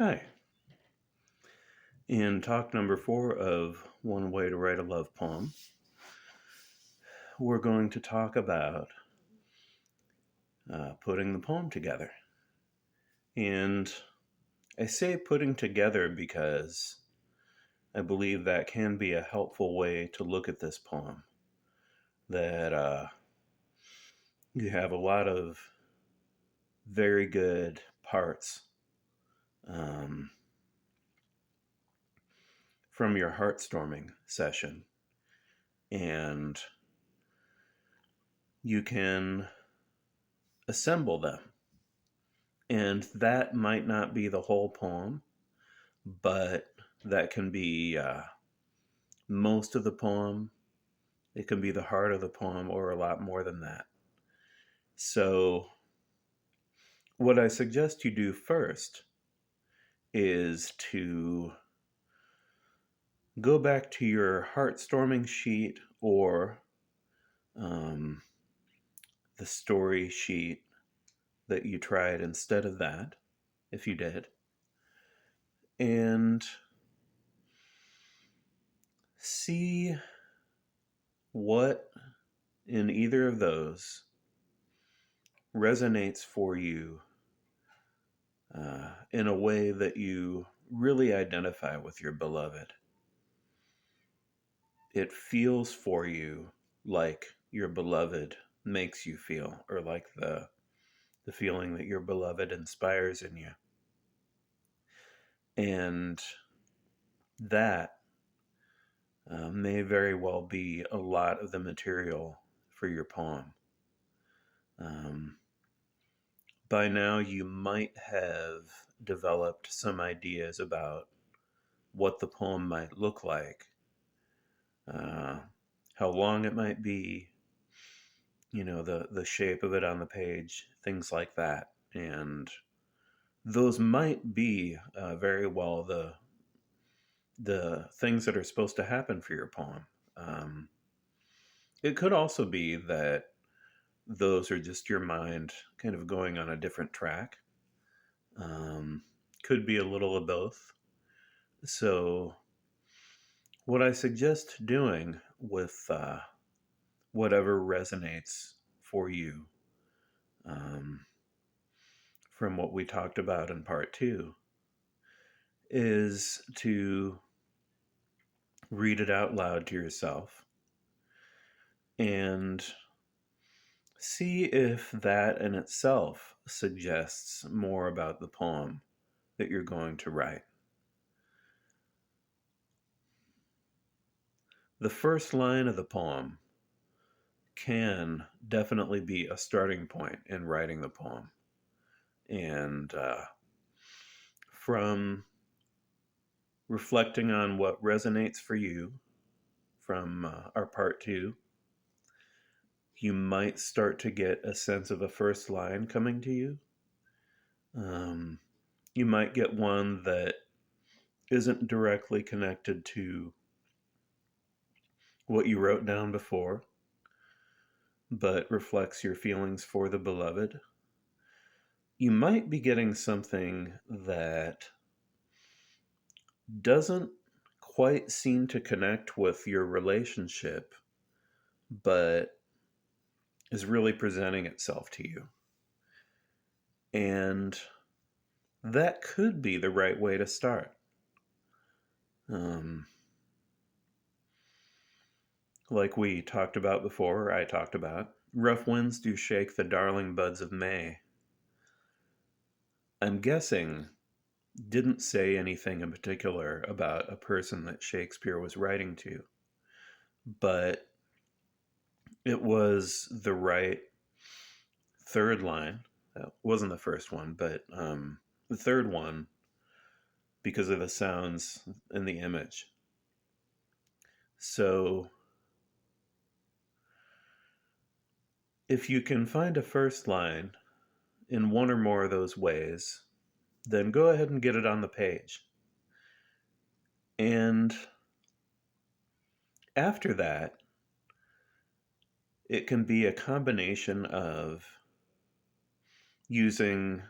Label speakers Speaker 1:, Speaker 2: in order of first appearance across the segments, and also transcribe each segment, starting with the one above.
Speaker 1: Hi. In talk number 4 of One Way to Write a Love Poem, we're going to talk about putting the poem together. And I say putting together because I believe that can be a helpful way to look at this poem. That you have a lot of very good parts um, from your heartstorming session. And you can assemble them. And that might not be the whole poem, but that can be most of the poem. It can be the heart of the poem, or a lot more than that. So, what I suggest you do first is to go back to your heartstorming sheet or um, the story sheet that you tried instead of that, if you did, and see what in either of those resonates for you in a way that you really identify with your beloved. It feels for you like your beloved makes you feel, or like the feeling that your beloved inspires in you. And that may very well be a lot of the material for your poem. Um, by now, you might have developed some ideas about what the poem might look like, uh, how long it might be, the shape of it on the page, things like that. And those might be very well the things that are supposed to happen for your poem. It could also be that those are just your mind kind of going on a different track. Um, could be a little of both. So, what I suggest doing with whatever resonates for you, um, from what we talked about in part 2, is to read it out loud to yourself and see if that in itself suggests more about the poem that you're going to write. The first line of the poem can definitely be a starting point in writing the poem. And from reflecting on what resonates for you from our part 2, you might start to get a sense of a first line coming to you. Um, you might get one that isn't directly connected to what you wrote down before, but reflects your feelings for the beloved. You might be getting something that doesn't quite seem to connect with your relationship, but is really presenting itself to you. And that could be the right way to start. Um, like we talked about before, or I talked about, rough winds do shake the darling buds of May. I'm guessing didn't say anything in particular about a person that Shakespeare was writing to, but it was the right third line. That wasn't the first one, but the third one because of the sounds in the image. So if you can find a first line in one or more of those ways, then go ahead and get it on the page. And after that, it can be a combination of using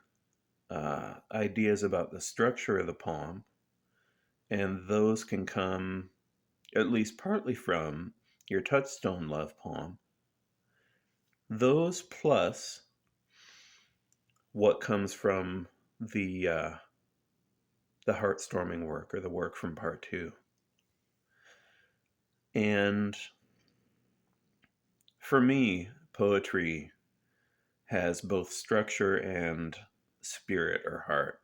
Speaker 1: ideas about the structure of the poem, and those can come at least partly from your touchstone love poem. Those plus what comes from the the heartstorming work, or the work from part two. And for me, poetry has both structure and spirit or heart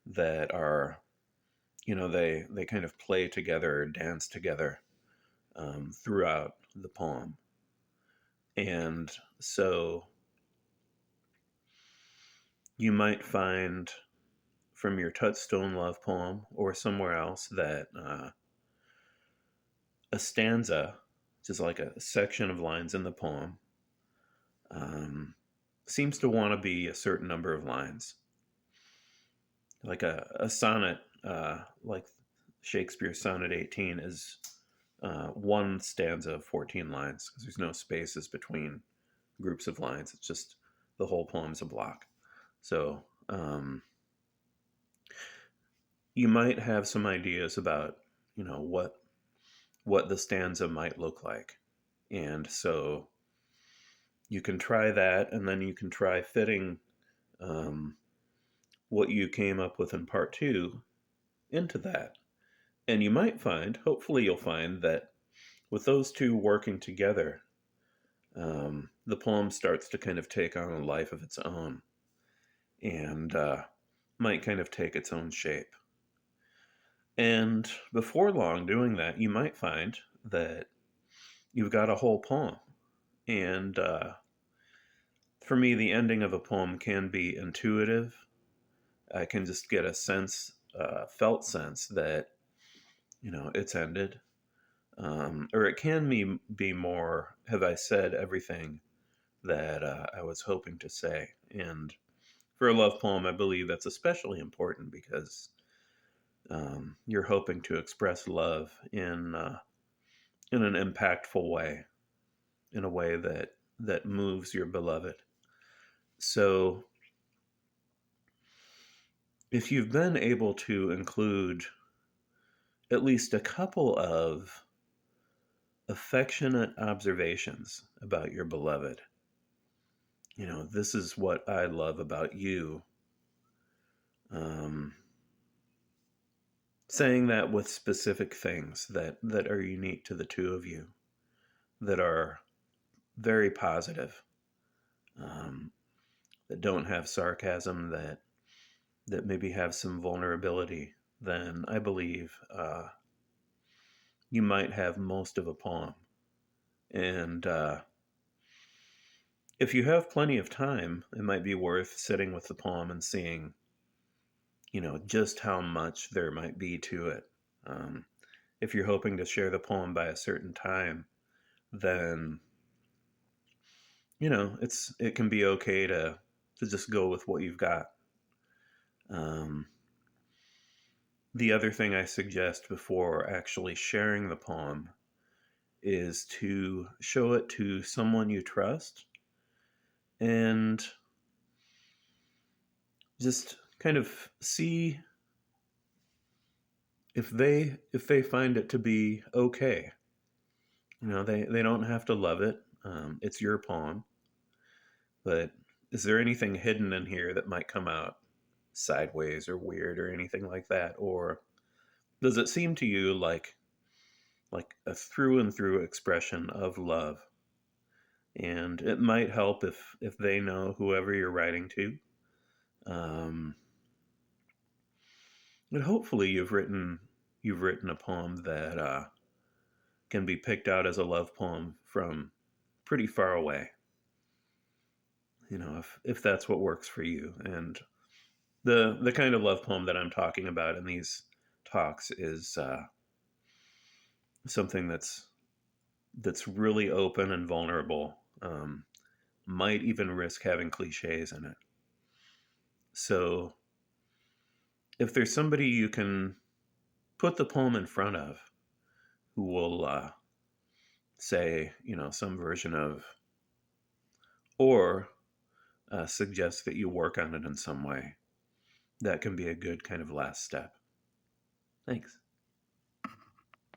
Speaker 1: that are, they kind of play together or dance together throughout the poem. And so you might find from your touchstone love poem or somewhere else that a stanza, just like a section of lines in the poem, um, seems to want to be a certain number of lines. Like a sonnet, like Shakespeare's Sonnet 18, is one stanza of 14 lines because there's no spaces between groups of lines. It's just the whole poem's a block. So you might have some ideas about, what the stanza might look like. And so you can try that, and then you can try fitting um, what you came up with in part two into that. And you might find, hopefully, you'll find that with those two working together, the poem starts to kind of take on a life of its own, and might kind of take its own shape. And before long doing that, you might find that you've got a whole poem. And for me, the ending of a poem can be intuitive. I can just get a sense, felt sense that, it's ended. Or it can be more, have I said everything that I was hoping to say? And for a love poem, I believe that's especially important because you're hoping to express love in an impactful way, in a way that moves your beloved. So if you've been able to include at least a couple of affectionate observations about your beloved, this is what I love about you. Um, Saying that with specific things that are unique to the two of you, that are very positive, um, that don't have sarcasm, that maybe have some vulnerability, then I believe you might have most of a poem. And if you have plenty of time, it might be worth sitting with the poem and seeing, just how much there might be to it. Um, if you're hoping to share the poem by a certain time, then it can be okay to just go with what you've got. Um, the other thing I suggest before actually sharing the poem is to show it to someone you trust and just kind of see if they find it to be okay. They don't have to love it. It's your poem, but is there anything hidden in here that might come out sideways or weird or anything like that? Or does it seem to you like a through and through expression of love? And it might help if they know, whoever you're writing to. Um, but hopefully you've written a poem that can be picked out as a love poem from pretty far away. If that's what works for you. And the kind of love poem that I'm talking about in these talks is something that's really open and vulnerable. Might even risk having cliches in it. So if there's somebody you can put the poem in front of who will say, some version of, or suggest that you work on it in some way, that can be a good kind of last step. Thanks.